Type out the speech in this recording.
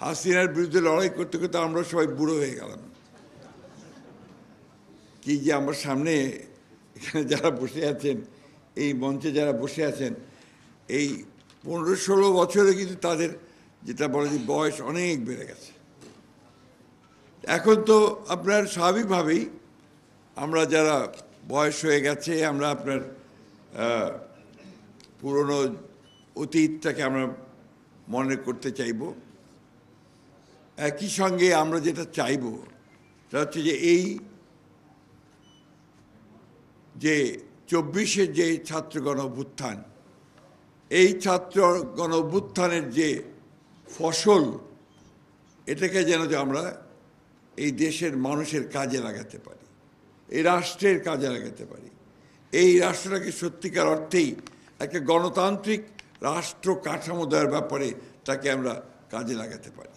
হাসিনার বিরুদ্ধে লড়াই করতে করতে আমরা সবাই বুড়ো হয়ে গেলাম। কি যে আমার সামনে এখানে যারা বসে আছেন, এই মঞ্চে যারা বসে আছেন, এই 15-16 বছরে কিন্তু তাদের যেটা বলে যে বয়স অনেক বেড়ে গেছে। এখন তো আপনার স্বাভাবিকভাবেই আমরা যারা বয়স হয়ে গেছে, আমরা আপনার পুরনো অতীতটাকে আমরা মনে করতে চাইব। একই সঙ্গে আমরা যেটা চাইব সেটা হচ্ছে যে এই যে 24-এর যে ছাত্র গণ অভ্যুত্থান, এই ছাত্র গণ অভ্যুত্থানের যে ফসল, এটাকে যেন আমরা এই দেশের মানুষের কাজে লাগাতে পারি, এই রাষ্ট্রের কাজে লাগাতে পারি, এই রাষ্ট্রটাকে সত্যিকার অর্থেই একটা গণতান্ত্রিক রাষ্ট্র কাঠামো দেওয়ার ব্যাপারে তাকে আমরা কাজে লাগাতে পারি।